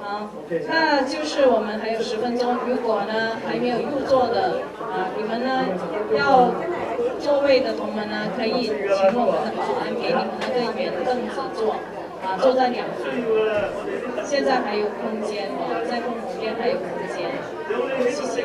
好，那就是我们还有10分钟。如果呢还没有入座的你们呢要座位的同门呢，可以请我们的保安给你们那个圆凳子坐，坐在两旁。现在还有空间在后面还有空间，谢谢。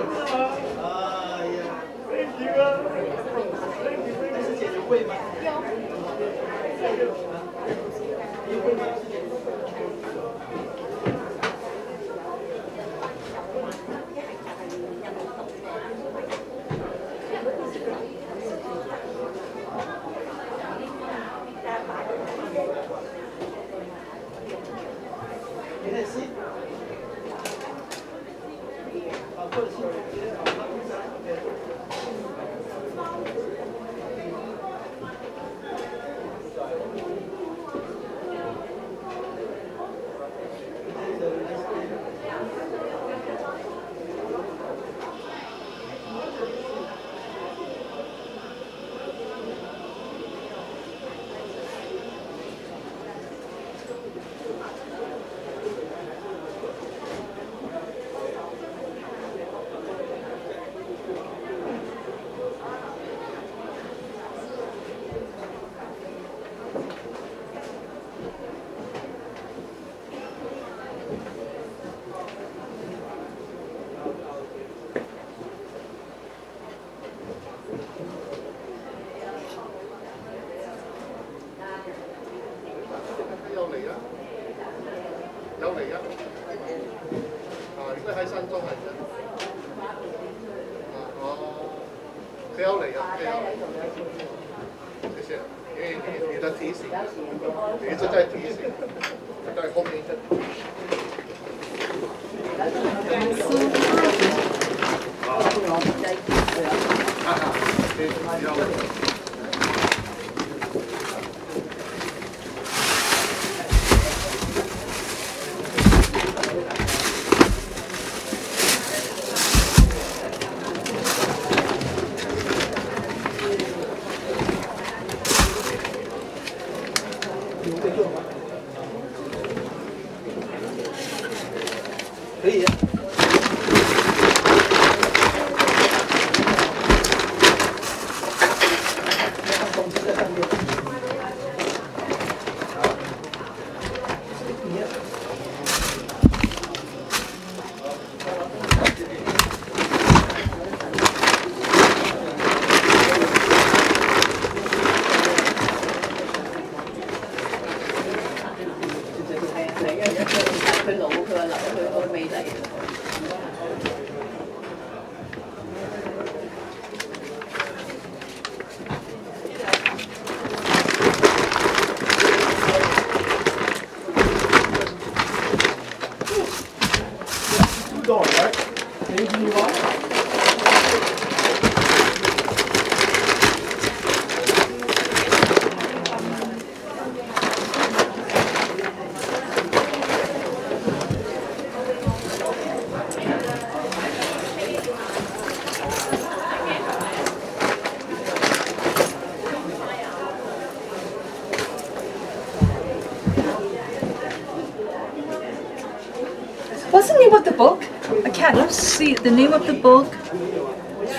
What's the name of the book? I can't see the name of the book.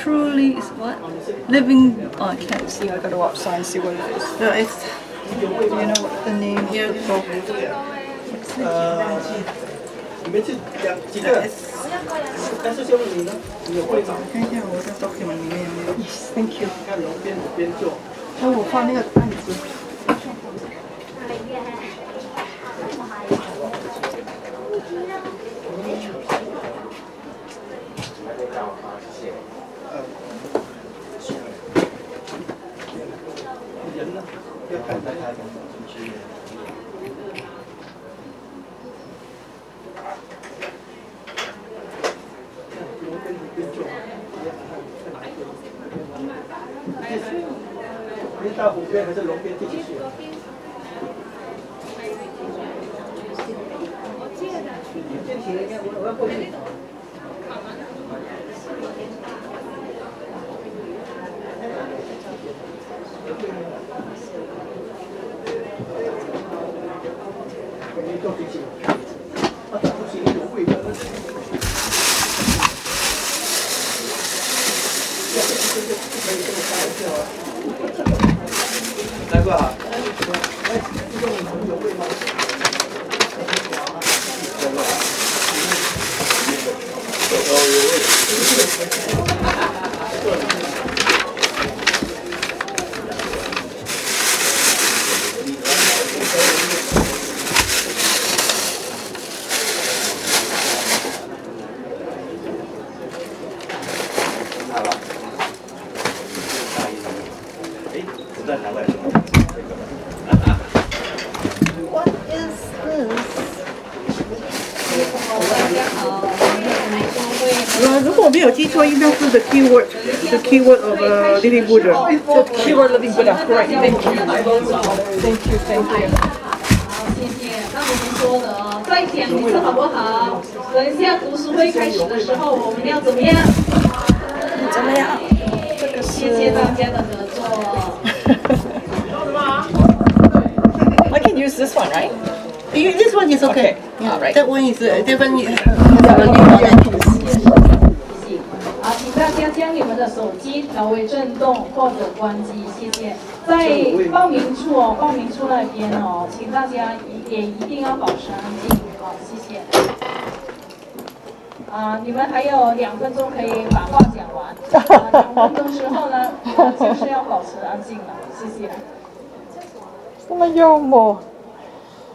Truly is what? Living. Oh, I can't see. I gotta go outside and see what it is. No, it's. Do you know what the name of the book? Yes, thank you. 那我放那个案子。大湖边还是龙边继续去？我要过去。你做提醒，我打不起。家好，我们说会。如果我没有记错，应该是 the keyword of living Buddha. So keyword living Buddha. Great. Thank you. Thank you. Thank you. 好，谢谢。那我们说的哦，再讲一次好不好？等一下读书会开始的时候，我们要怎么样？怎么样？这个是。谢谢大家的合作。I can use this one, right? This one is okay. Yeah. All right. That one is different. 好，请大家将你们的手机调为震动或者关机，谢谢。在报名处哦，报名处那边哦，请大家也一定要保持安静，好，谢谢。你们还有2分钟可以把话讲完，2分钟之后呢，就是要保持安静了，谢谢。这么幽默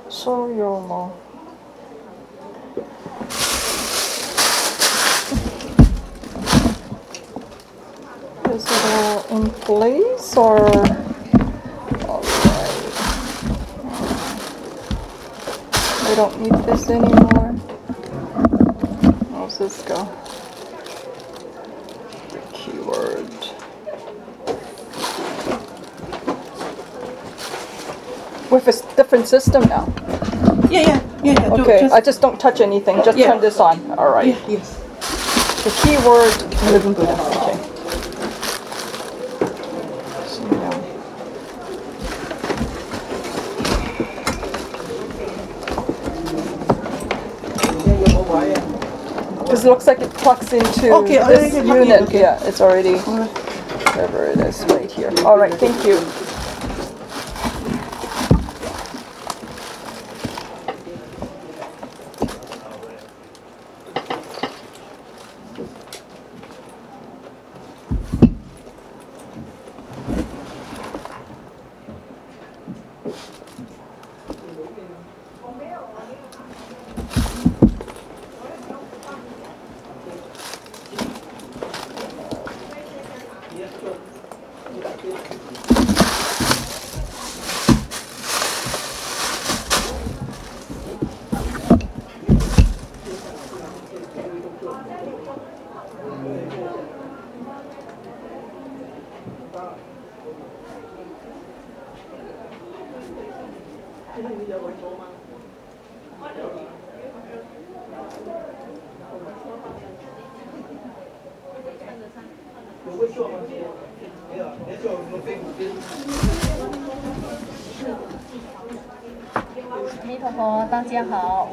，so 幽默。Is it all in place or? Alright. I don't need this anymore. How's this go? The keyword. With a different system now. Yeah. Okay, I just don't touch anything. Just turn this on. Alright. Yes. The keyword living Buddha. Okay. Because it looks like it plugs into this unit. Okay. Yeah, it's already whatever it is right here. All right, thank you.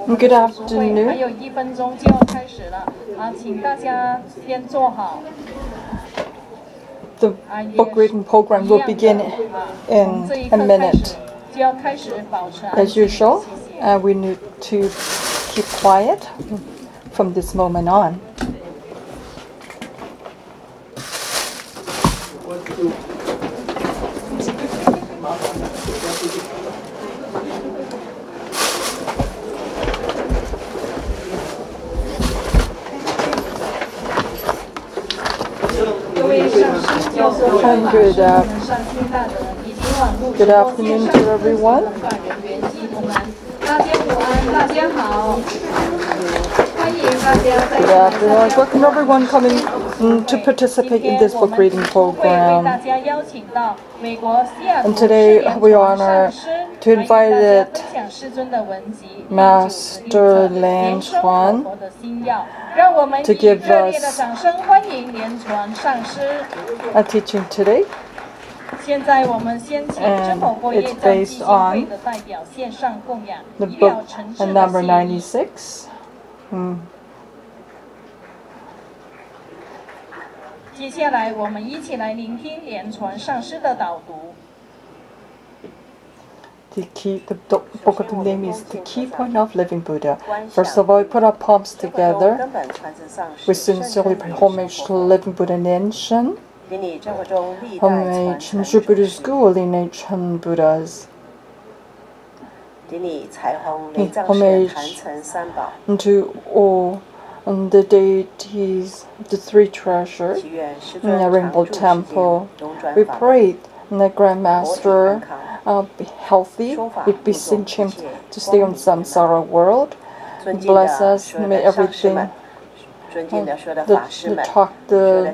Good afternoon. 还有1分钟就要开始了，请大家先坐好。The book reading program will begin in a minute. 就要开始保持安 As 静。 usual, we need to keep quiet from this moment on. Good afternoon to everyone. Good afternoon. Welcome everyone coming to participate in this book reading program. And today we are honored to invite Master Lian-Sheng to give us a teaching today. And it's based on the book number 96. 接下来，我们一起来聆听莲传上师的导读。 The book of the name is The Key Point of Living Buddha. First of all, we put our palms together. We sincerely pay homage to living Buddha Lian-Sheng. Homage to Buddha's school, Lian-Sheng Buddhas. Homage to all the deities, the three treasures in the Rainbow Temple. We prayed the Grand Master be healthy, we beseech him to stay on samsara world, bless us, may everything the talk, the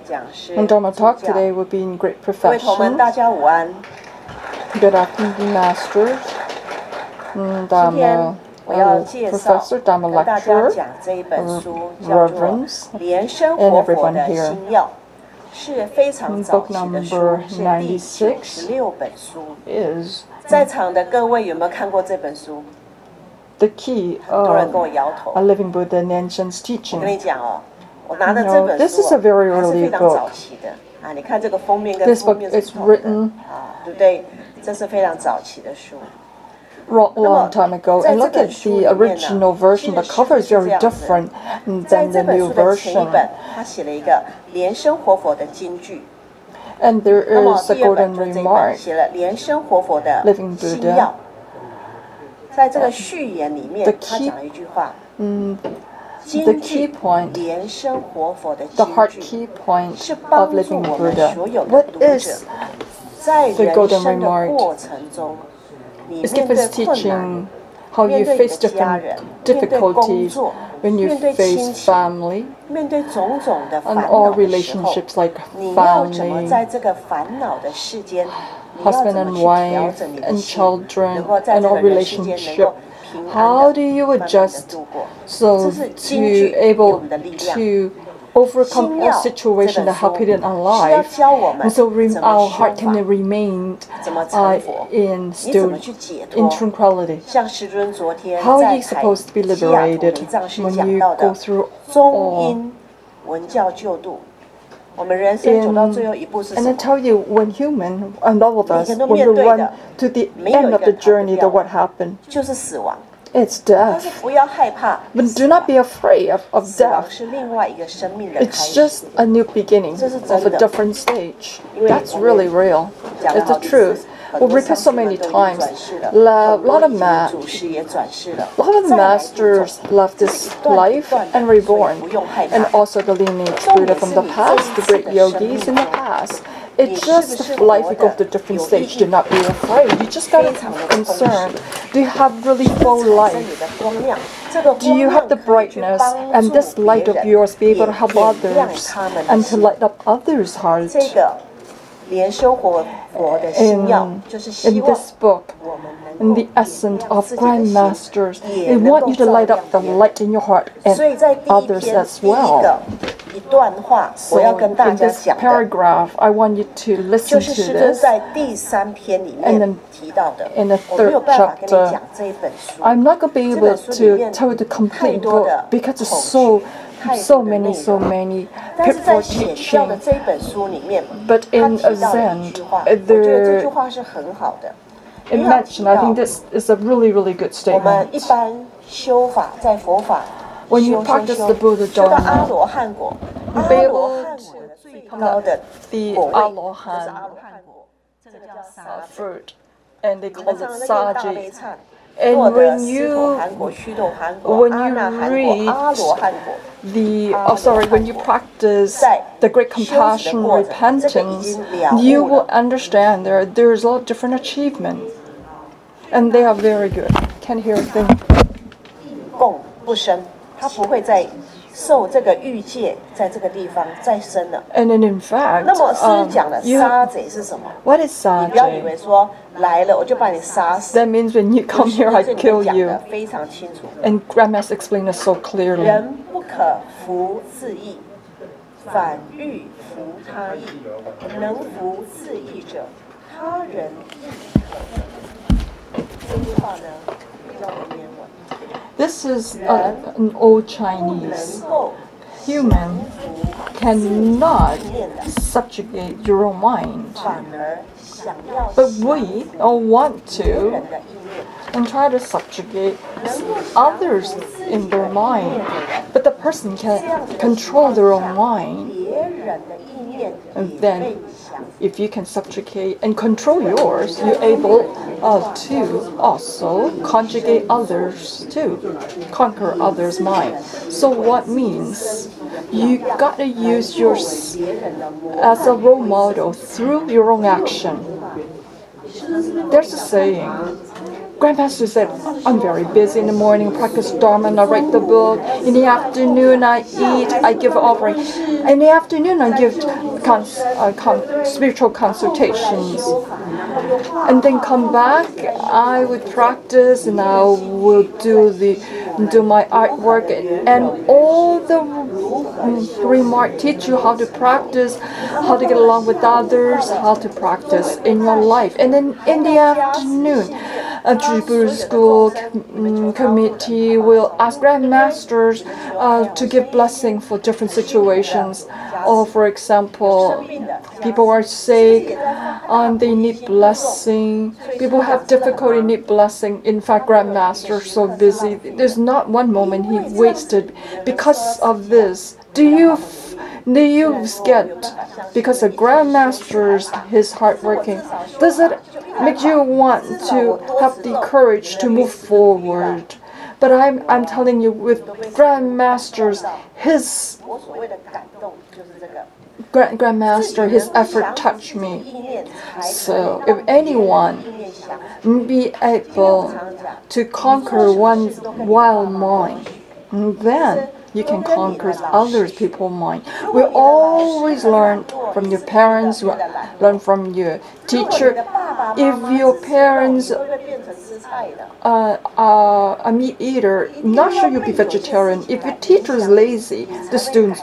Dharma talk today will be in great perfection. Good afternoon, Masters, Dharma Professor, Dharma Lecturer, Reverends, and everyone here. Book number 96 is The Key of a Living Buddha Lian-Sheng's teaching. This is a very early book. This book is written a long time ago. And look at the original version. The cover is very different than the new version. And there is a golden remark, Living Buddha. The key point, the heart key point of Living Buddha. What is the golden remark? It's Buddha's teaching how you face different difficulties when you face family and all relationships like family, husband and wife, and children, and all relationships. How do you adjust so to able to overcome all situations that happen in our life, and so our heart can remain in tranquility? How are you supposed to be liberated when you go through all? And I tell you, when human, and all of us, when we run to the end of the journey, then what happened? It's death. But do not be afraid of death. It's just a new beginning of a different stage. That's really real. It's the truth. We repeat so many times. A lot of masters left this life and reborn, and also the lineage Buddha from the past, the great yogis in the past. It's just life. We go to different stage. Do not be afraid. You just gotta be concerned. Do you have really full life? Do you have the brightness and this light of yours be able to help others and to light up others' hearts? In this book, in the essence of Grand Masters, they want you to light up the light in your heart and others as well. So in this paragraph, I want you to listen to this. And then in the third chapter, I'm not going to be able to tell you the complete book because it's so many pitfall teaching. But in Zen, it mentioned, I think this is a really good statement. When you practice the Buddha Dharma, you'll be able to become the Alohan fruit, and they call it Saji. And when you read when you practice the great compassion, repentance, you will understand there's a lot of different achievements, and they are very good. Can't hear a thing. And then in fact, what is Saji? That means when you come here, I kill you. And Grandmaster explained it so clearly. This is an old Chinese. Human cannot subjugate your own mind. But we all want to and try to subjugate others in their mind. But the person can control their own mind. And then if you can subjugate and control yours, you're able to also conjugate others too, conquer others' mind. So what means? You got to use yours as a role model through your own action. There's a saying, Grandmaster said, I'm very busy in the morning, practice Dharma, and I write the book. In the afternoon, I eat, I give offering. In the afternoon, I give spiritual consultations. And then come back, I would practice, and I will do my artwork. And all the remark teach you how to practice, how to get along with others, how to practice in your life. And then in the afternoon, a Tribal School committee will ask grandmasters to give blessing for different situations. Or for example, people are sick and they need blessing. People have difficulty, need blessing. In fact, grandmaster is so busy. There's not one moment he wasted because of this. Do you get because the grandmaster's his hardworking? Does it make you want to have the courage to move forward? But I'm telling you, with grandmasters, his grandmaster, his effort touched me. So if anyone be able to conquer one's wild mind, then you can conquer other people's mind. We always learn from your parents, learn from your teacher. If your parents are a meat eater, not sure you'll be vegetarian. If your teacher is lazy, the students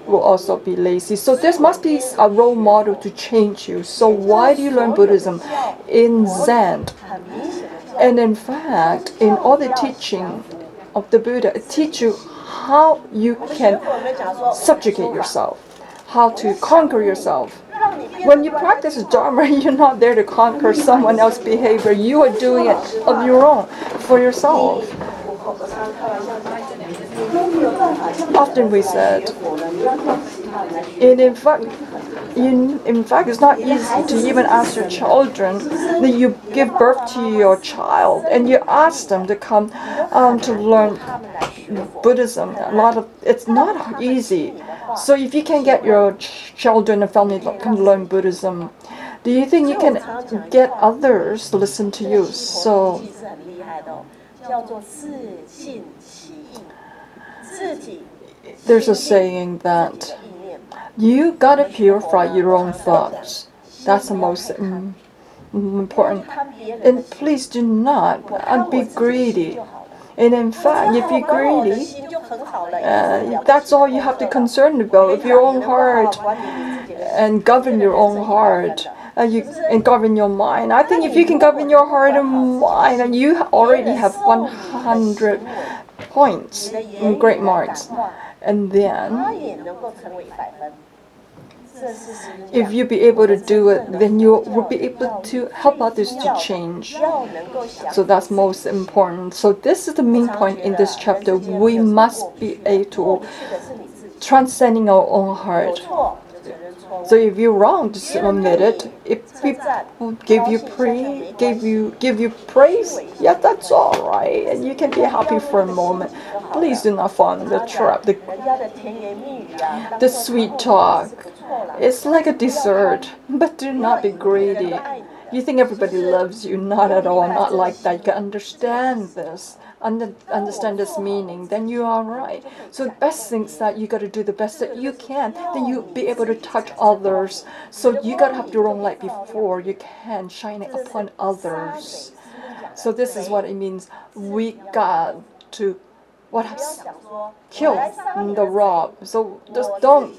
will also be lazy. So there must be a role model to change you. So why do you learn Buddhism? In Zen. And in fact, in all the teaching of the Buddha, it teaches you how you can subjugate yourself, how to conquer yourself. When you practice Dharma, you're not there to conquer someone else's behavior. You are doing it of your own, for yourself. Often we said, in fact, it's not easy to even ask your children that you give birth to your child and you ask them to come to learn Buddhism. It's not easy. So if you can get your children and family to come learn Buddhism, do you think you can get others to listen to you? So there's a saying that you gotta purify your own thoughts. That's the most important. And please do not be greedy. And in fact, if you're greedy, that's all you have to concern about. If your own heart and govern your own heart, and govern your mind. I think if you can govern your heart and mind, and you already have 100 points in great marks. And then, if you be able to do it, then you will be able to help others to change. So that's most important. So this is the main point in this chapter. We must be able to transcending our own heart. So if you're wrong, just admit it. If people give you praise, yeah, that's all right, and you can be happy for a moment. Please do not fall in the trap. The sweet talk. It's like a dessert, but do not be greedy. You think everybody loves you? Not at all. Not like that. You can understand this. Understand this meaning, then you are right. So the best thing is that you got to do the best that you can, then you'll be able to touch others. So you got to have your own light before you can shine it upon others. So this is what it means. We got to kill the rob. So just don't.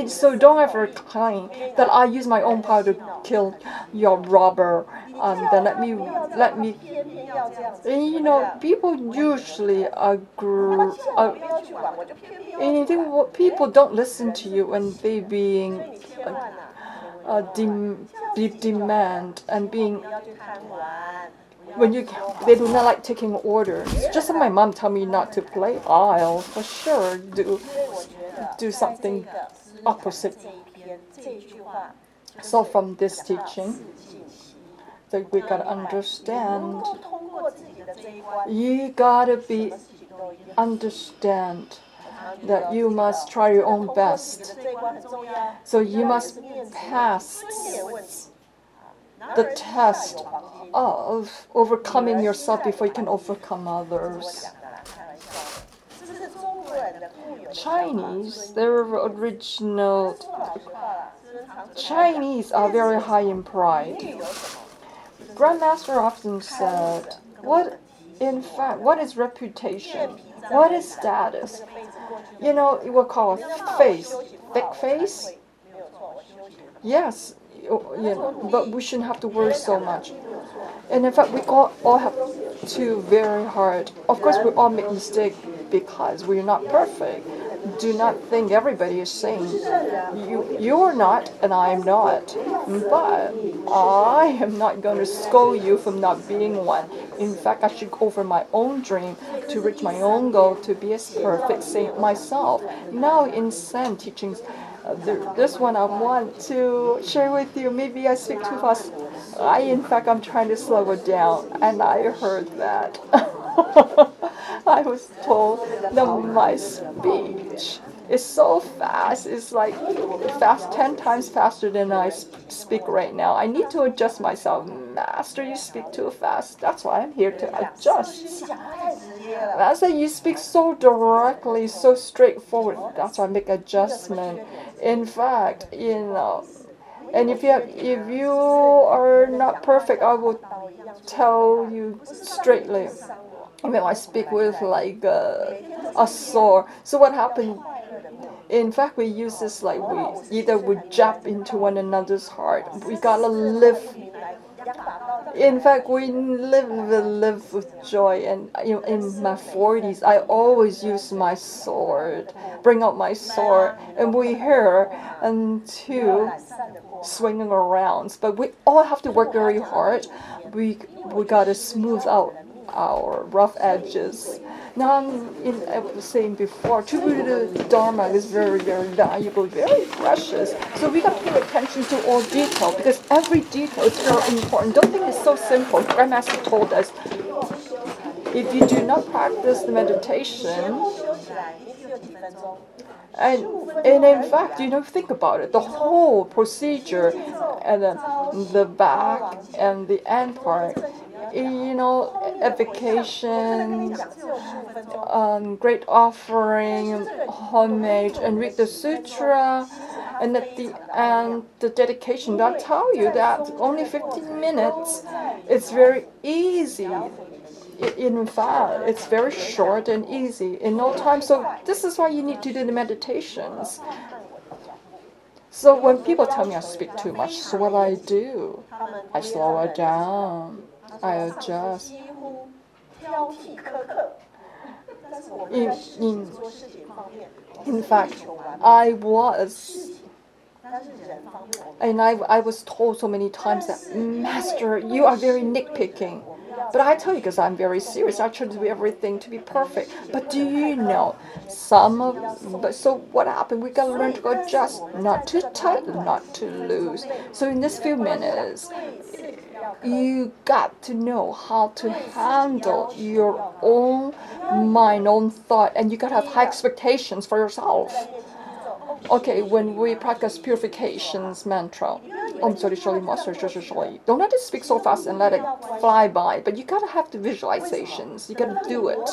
So don't ever claim that I use my own power to kill your robber. Then let me. You know, people usually agree. People don't listen to you when they being demand and being. They do not like taking orders. Just like my mom told me not to play, I'll for sure do something opposite. So from this teaching, that we gotta understand. You gotta understand that you must try your own best. So you must pass the test of overcoming yourself before you can overcome others. Chinese, their original Chinese are very high in pride. Grandmaster often said, what is reputation? What is status? You know, you will call a face, thick face? Yes, you know, but we shouldn't have to worry so much. And in fact, we all have to very hard. Of course, we all make mistakes because we're not perfect. Do not think everybody is saying you're not and I'm not. But I am not going to scold you for not being one. In fact, I should go for my own dream to reach my own goal to be as perfect saint myself. Now in Zen teachings, this one I want to share with you. Maybe I speak too fast. In fact, I'm trying to slow it down, and I heard that. I was told that my speech is so fast. It's like 10 times faster than I speak right now. I need to adjust myself. Master, you speak too fast. That's why I'm here to adjust. That's why you speak so directly, so straightforward. That's why I make adjustment. In fact, you know, and if you are not perfect, I will tell you straightly. I mean, I speak with like a sword. So what happened? In fact, we use this like we jab into one another's heart. We gotta live. In fact, we live with joy. And you know, in my 40s, I always use my sword, bring out my sword, and we here until swinging around. But we all have to work very hard. We gotta smooth out our rough edges. Now, I was saying before, Tribute Dharma is very, very valuable, very precious. So we got to pay attention to all detail because every detail is very important. Don't think it's so simple. Grandmaster told us, if you do not practice the meditation, and in fact, you know, think about it, the whole procedure and the back and the end part, you know, evocation, great offering, homage, and read the sutra, and at the end, the dedication. I'll tell you that only 15 minutes. It's very easy. In fact, it's very short and easy in no time. So this is why you need to do the meditations. So when people tell me I speak too much, so what I do, I slow it down. I adjust. In fact, I was told so many times that, Master, you are very nitpicking. But I tell you, because I'm very serious, I try to do everything to be perfect. But do you know, so what happened? We gotta learn to adjust, not too tight, not too loose. So in this few minutes, you got to know how to handle your own mind, own thought, and you gotta have high expectations for yourself. Okay, when we practice purifications mantra, don't let it speak so fast and let it fly by, but you gotta have the visualizations, you gotta do it.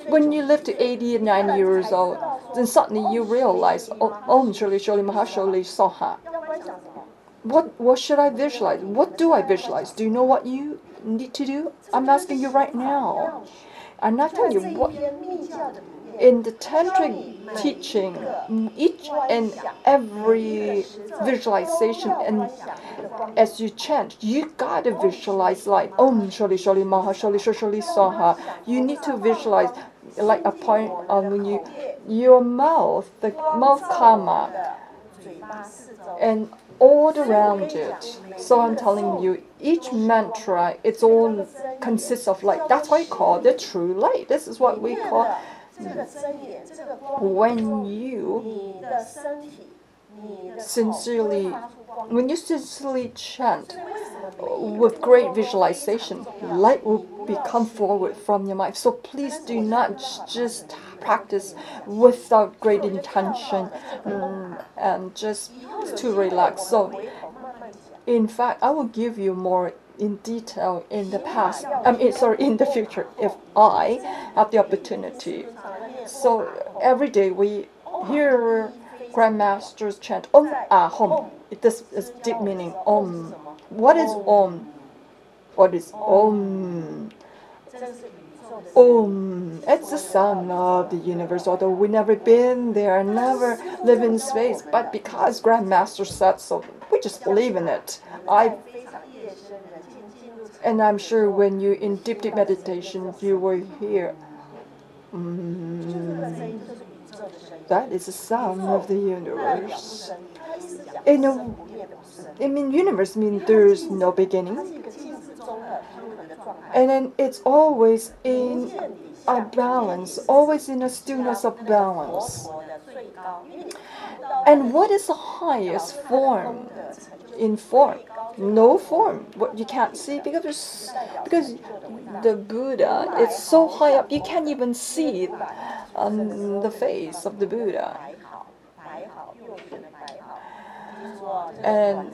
When you live to 80 and 90 years old, then suddenly you realize, what should I visualize? What do I visualize? Do you know what you need to do? I'm asking you right now. I'm not telling you what. In the tantric teaching, each and every visualization, and as you chant, you gotta visualize like Om Sholi Sholi Maha Sholi Sholi Saha. You need to visualize like a point on your mouth, the mouth karma, and all around it. So I'm telling you, each mantra, it's all consists of light. That's why we call it true light. This is what we call when you sincerely chant with great visualization, light will become forward from your mind. So please do not just practice without great intention and just to relax. So In fact, I will give you more in detail in the past. In the future, if I have the opportunity. So every day we hear grandmasters chant Om Ah Hom. This is deep meaning. Om. What is Om? What is Om? Om. It's the sound of the universe. Although we never been there, never live in space, but because grandmaster said so, we just believe in it. And I'm sure when you in deep meditation, you will hear. That is the sound of the universe. Universe means there's no beginning. And then it's always in a balance, always in a stillness of balance. And what is the highest form? In form? No form. What you can't see because the Buddha is so high up you can't even see the face of the Buddha. And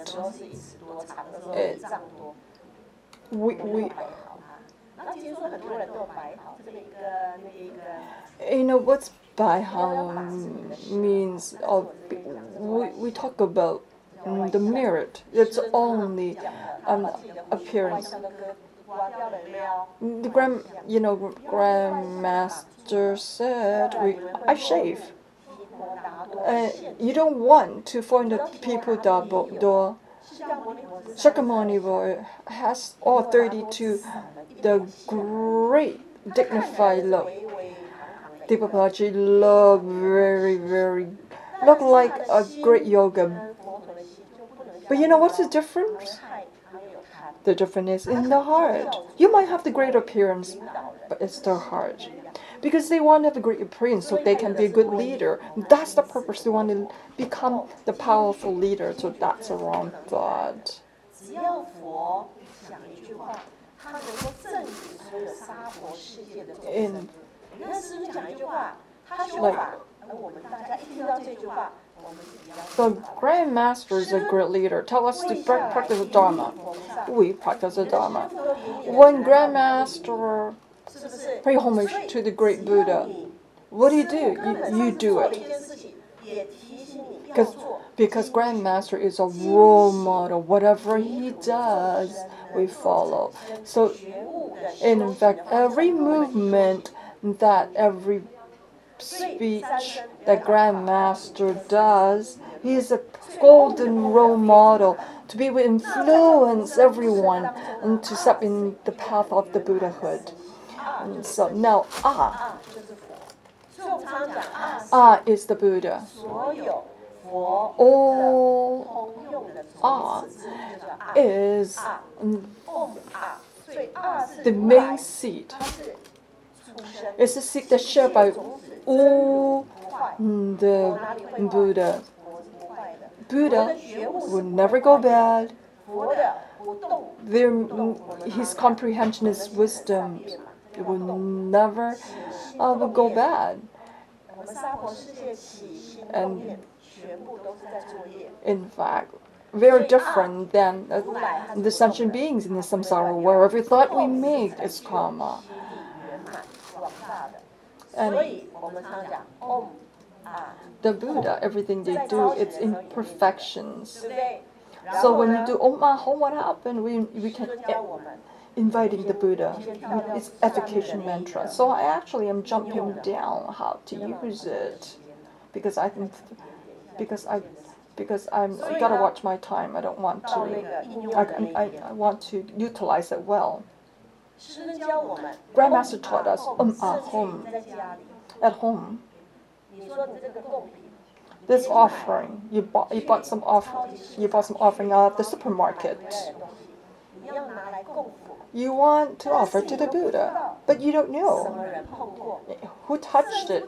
what's Baihao means? We talk about the merit. It's only appearance. The grandmaster said, I shave. You don't want to find the people door. Shakyamuni has all 32 the great dignified look. Dipapachi look look like a great yoga. But you know what's the difference? The difference is in the heart. You might have the great appearance, but it's their heart. Because they want to have a great appearance so they can be a good leader. That's the purpose. They want to become the powerful leader. So that's a wrong thought. The Grandmaster is a great leader. Tell us to practice the Dharma. We practice the Dharma. When Grandmaster pay homage to the great Buddha, what do? You do it. Because Grandmaster is a role model. Whatever he does, we follow. So, in fact, every movement every speech that Grandmaster does, he is a golden role model to be able to influence everyone and to step in the path of the Buddhahood. And so now is the Buddha. All is the main seed. It's a seed that's shared by all the Buddha. Buddha will never go bad. His comprehension is wisdom. It will never go bad. And in fact, very different than the sentient beings in the samsara, where every thought we make is karma. And the Buddha, everything they do, it's imperfections. So when you do Om Ah Hom, what happened? We can inviting the Buddha. It's efficacious mantra. So I actually am jumping down how to use it because I'm gotta watch my time. I don't want to. I want to utilize it well. Grandmaster taught us Om Ah Hom at home. This offering, you bought some offering out of the supermarket. You want to offer to the Buddha, but you don't know who touched it.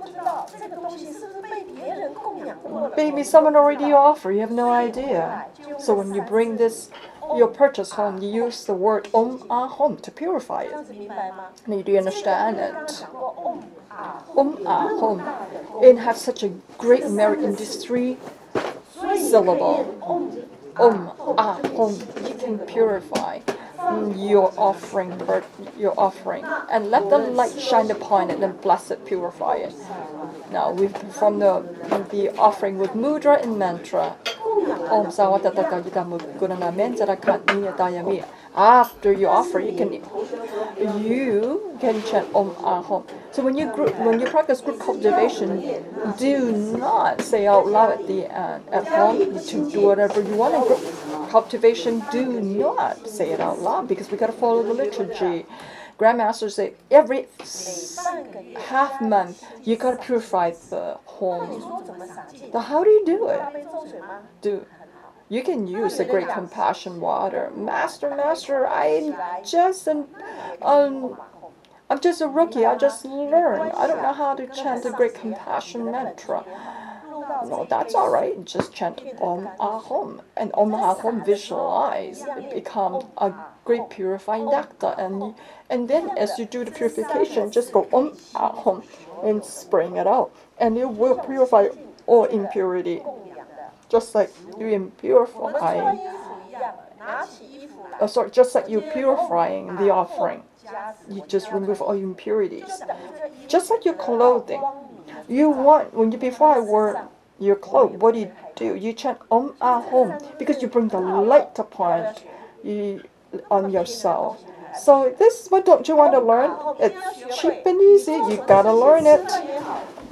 Maybe someone already offered, you have no idea. So when you bring your purchase home, you use the word Om Ah Hom to purify it. Now, do you understand it? Om Ah Hom. It has such a great merit in these 3 syllables. Hom, you can purify your offering, and let the light shine upon it and bless it, purify it. Now we perform the offering with mudra and mantra. Om Sawatataka Yidamu Gurana Menzara Katniya. After you offer, you can chant Om Ahom. So when you practice group cultivation, do not say out loud at the end. At home, to do whatever you want in group cultivation, do not say it out loud because we got to follow the liturgy. Grandmasters say every half month you got to purify the home. So how do you do it? You can use the great compassion water. Master, I'm just a rookie. I just learned. I don't know how to chant the great compassion mantra. No, that's all right. Just chant Om Ahom, and Om Ahom visualize it becomes a great purifying nectar, and then as you do the purification, just go Om Ahom and spring it out, and it will purify all impurity. Just like you purifying, just like you purifying the offering, you just remove all impurities. Just like your clothing, before I wear your clothes, what do? You chant Om Ahom because you bring the light upon on yourself. So this, what don't you want to learn? It's cheap and easy. You gotta learn it.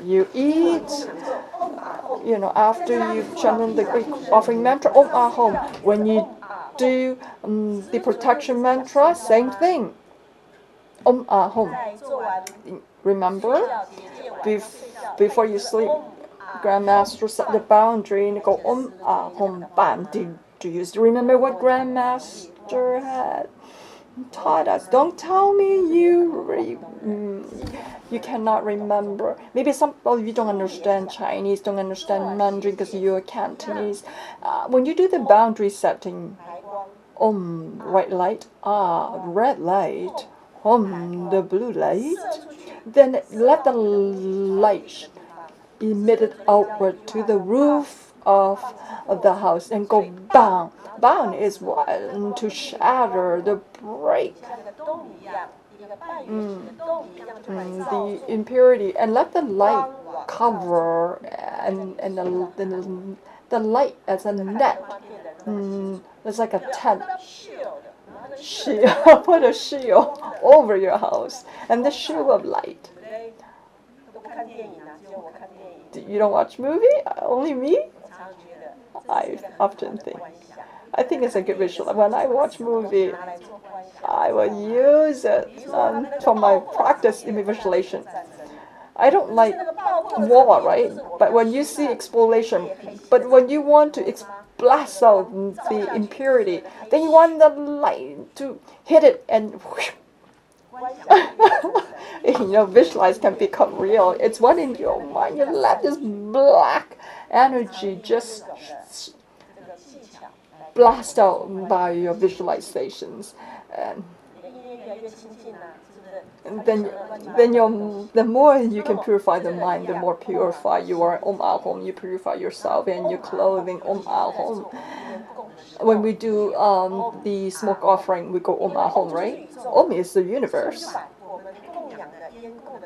You eat. After you've chanted the Greek offering mantra, Om Ahom. When you do the protection mantra, same thing. Om Ahom. Remember, before you sleep, Grandmaster set the boundary and go Om Ahom Bam. Do you remember what Grandmaster had taught us? Don't tell me you cannot remember. Maybe some of you don't understand Chinese, don't understand Mandarin because you're Cantonese. When you do the boundary setting, white light, red light, the blue light, then let the light emit it outward to the roof of the house and go bang. Bang is what? To shatter, to break the impurity, and let the light cover and the light as a net. It's like a tent. Put a shield over your house, and the shield of light. You don't watch movie? Only me? I often think. I think it's a good visual. When I watch movie, I will use it for my practice in visualization. I don't like war, right? But when you see explosion, but when you want to blast out the impurity, then you want the light to hit it and visualize can become real. It's what in your mind. You let this black energy just blast out by your visualizations, and then the more you can purify the mind, the more purified you are. Om Ahom, you purify yourself and your clothing. Om Ahom. When we do the smoke offering, we go Om Ahom, right? Om is the universe.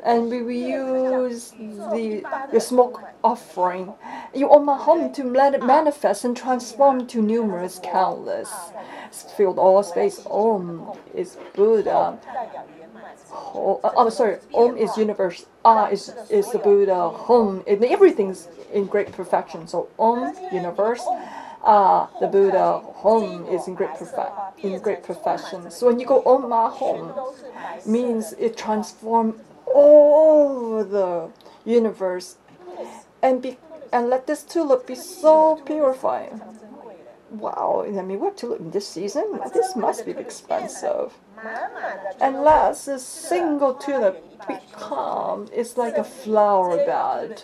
And we use the smoke offering, you Om Ahom, to let it manifest and transform to numerous, countless. Filled all space. Om is Buddha. Om is universe. Is the Buddha. Hom, everything's in great perfection. So Om, universe. The Buddha. Hom is in great perfection. So when you go Om Ahom, means it transforms all the universe, and let this tulip be so purifying. Wow, I mean, what tulip in this season? This must be expensive. Unless a single tulip it's like a flower bed.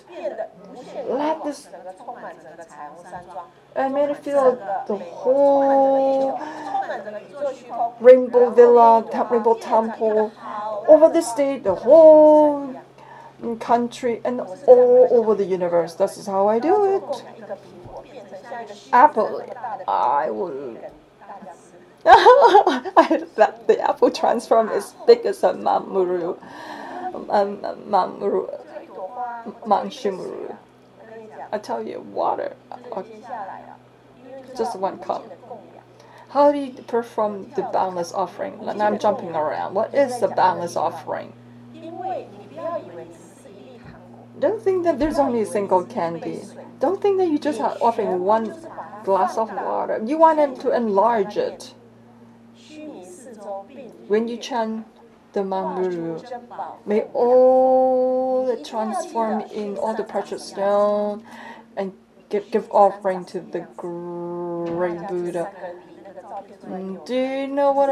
Let this, and made it feel the whole rainbow villa, rainbow temple, over the state, the whole country, and all over the universe. This is how I do it. apple, I will. That the apple transform is big as a Mount Shimuru. I tell you, water, just one cup. How do you perform the boundless offering? Like I'm jumping around. What is the boundless offering? Don't think that there's only a single candy. Don't think that you just are offering one glass of water. You want them to enlarge it. When you chant the Manguru, may all it transform in all the precious stone and give offering to the great Buddha. Do you know what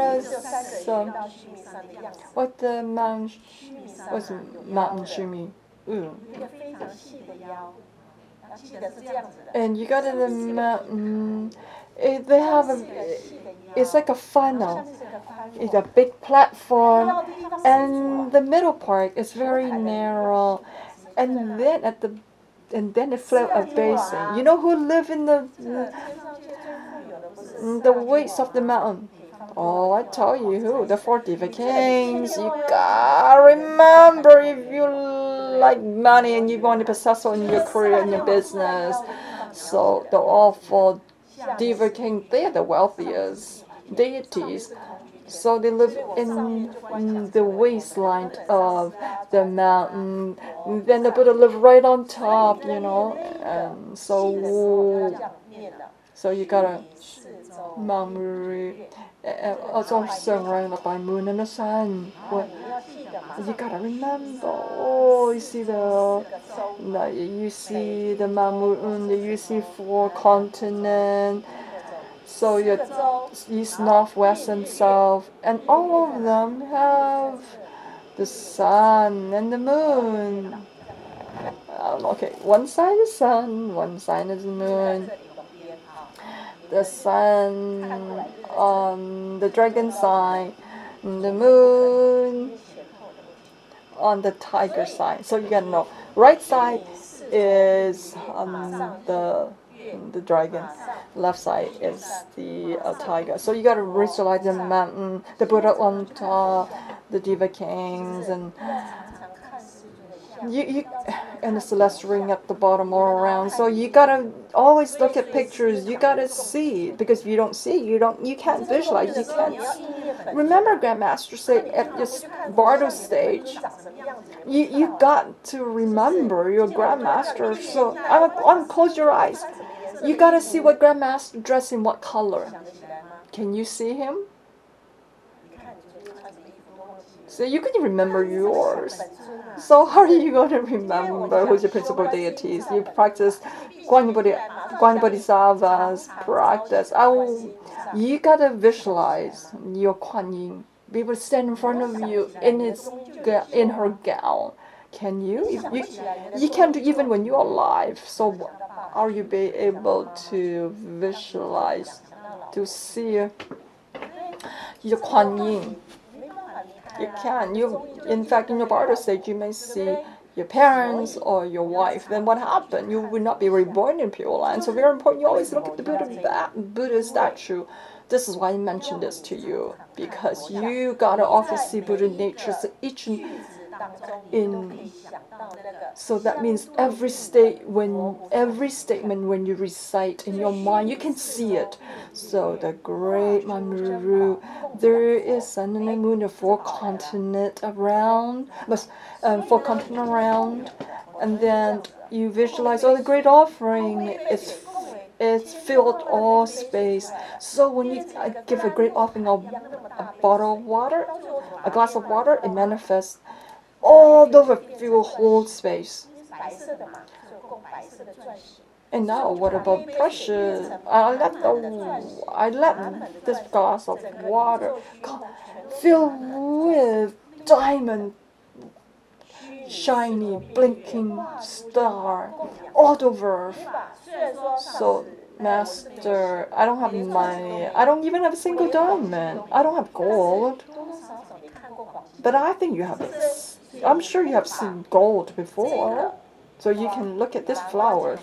what the mountain shimi? And you got the mountain. They have it's like a funnel. It's a big platform, and the middle part is very narrow, and then it float a basin. You know who live in the weights of the mountain? Oh, I tell you who, the 4 Diva Kings. You gotta remember, if you like money and you want to be successful in your career and your business, so the awful Diva King, they are the wealthiest deities. So they live in the wasteland of the mountain. Then the Buddha live right on top, you know. And so you gotta Mamuri. It's also surrounded by moon and the sun. You gotta remember. Oh, you see the moon. You see 4 continents. So your east, north, west, and south, and all of them have the sun and the moon. Okay, one side is sun, one side is moon. The sun on the dragon side, and the moon on the tiger side. So you gotta know. Right side is the dragon. Left side is the tiger. So you gotta visualize the mountain, the Buddha on top, the Diva Kings, and and the celestial ring at the bottom all around. So you gotta always look at pictures. You gotta see, because if you don't see, you can't visualize. You can't. Remember, Grandmaster said at this bardo stage, you got to remember your Grandmaster. So close your eyes. You gotta see what Grandmaster dressed in what color. Can you see him? So you can remember yours. So how are you going to remember who's your principal deities? You practice Bodhisattva's practice. You gotta visualize your Kuan Yin. People stand in front of you in her gown. Can you? You can't do even when you're alive. So are you be able to visualize, to see your Kuan Yin? You can. In fact, in your bardo stage, you may see your parents or your wife. Then what happened? You will not be reborn in Pure Land. So very important. You always look at the Buddha statue. This is why I mentioned this to you, because you gotta also see Buddha nature. So so that means every statement when you recite in your mind, you can see it. So the great Mamuru, there is sun and the moon, the 4 continents around, 4 continents around, and then you visualize the great offering. It's filled all space. So when you give a great offering of a bottle of water, a glass of water, it manifests all over fill whole space. And now what about precious? I let this glass of water fill with diamond, shiny, blinking star all over. So, Master, I don't have money. I don't even have a single diamond. I don't have gold. But I think you have it. I'm sure you have seen gold before. So you can look at this flower.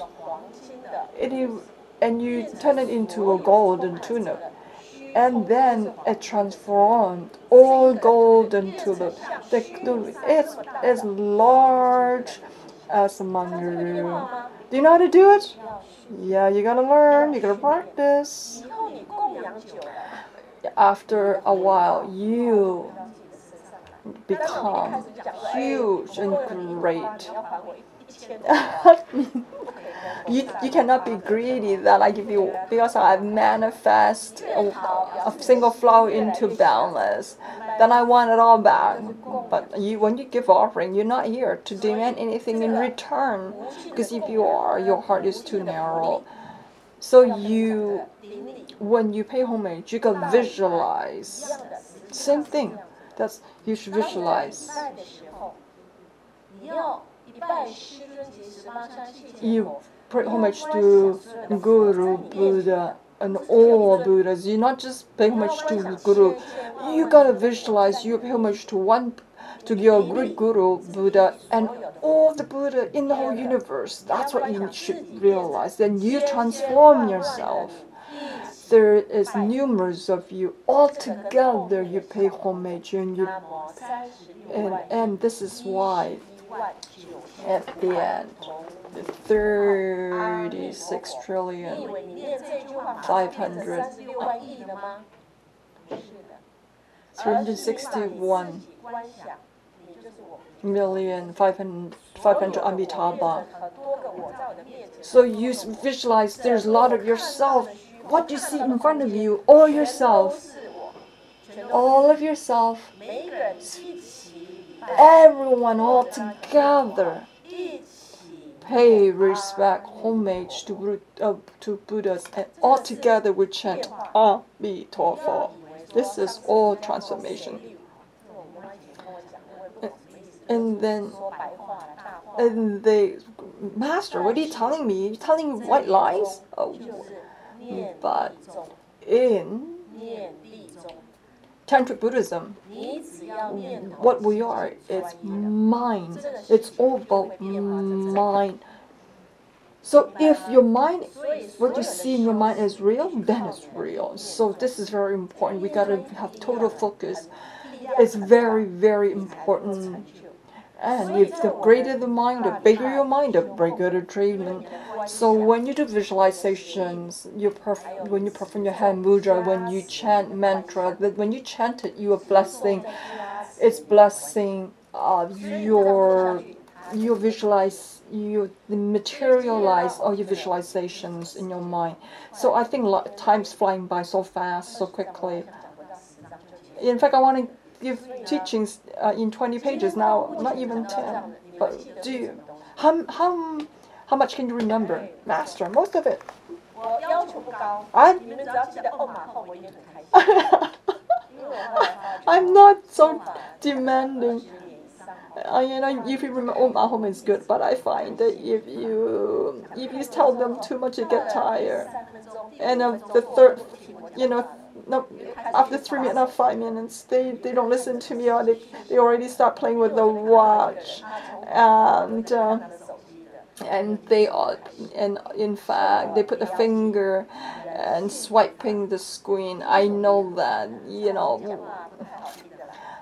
and you turn it into a golden tulip. And then it transformed all golden tulip. It's as large as a mangaroo. Do you know how to do it? Yeah, you gotta learn, you gotta practice. After a while, you become huge and great. You cannot be greedy that I give you, because I manifest a single flower into boundless. Then I want it all back. But when you give offering, you're not here to demand anything in return. Because if you are, your heart is too narrow. So when you pay homage, you can visualize. Same thing. You should visualize. You pay homage to Guru, Buddha, and all Buddhas. You not just pay homage to Guru. You gotta visualize. You pay homage to your great Guru, Buddha, and all the Buddha in the whole universe. That's what you should realize. Then you transform yourself. There is numerous of you. All together you pay homage, and this is why at the end, 36 trillion 500 361 million 500 Amitabha. So you visualize there's a lot of yourself. What you see in front of you, all yourself, all of yourself, everyone all together pay respect, homage to Buddhas, and all together we chant Amitabha. This is all transformation. And they, Master, what are you telling me? You're telling me white lies? But in Tantric Buddhism, what we are, it's mind. It's all about mind. So if your mind, what you see in your mind is real, then it's real. So this is very important. We gotta have total focus. It's very, very important. And if the greater the mind, the bigger your mind, the bigger the treatment. So when you do visualizations, when you perform your hand mudra, when you chant mantra, that when you chant it, you are blessing. It's blessing you visualize, you materialize all your visualizations in your mind. So I think time's flying by so fast, so quickly. In fact, I want to give teachings in 20 pages now, not even 10. But how much can you remember, Master? Most of it. I'm not so demanding. If you remember, Homa is good, but I find that if you tell them too much, you get tired. And the third, no, after 3 minutes, not 5 minutes, they don't listen to me, or they already start playing with the watch, and in fact they put the finger and swiping the screen. I know that,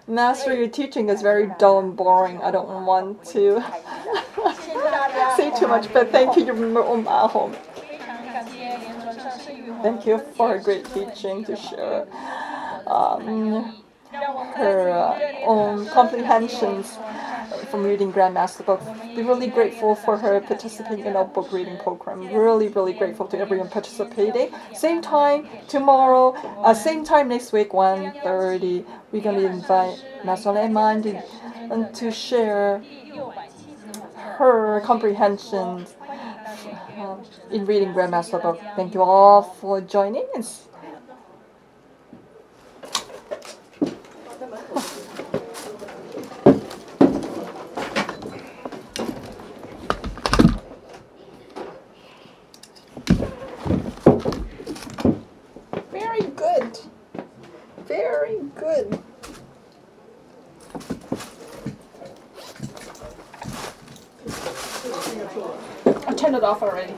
Master, your teaching is very dull and boring. I don't want to say too much, but thank you. You remember Homa. Thank you for a great teaching to share her own comprehensions from reading Grandmaster book. We're really grateful for her participating in our book reading program. Really, really grateful to everyone participating. Same time tomorrow, same time next week, 1:30. We're going to invite Master Lian-Sheng and to share her comprehensions in reading Grandmaster book. Thank you all for joining us. Very good. Very good. I turned it off already.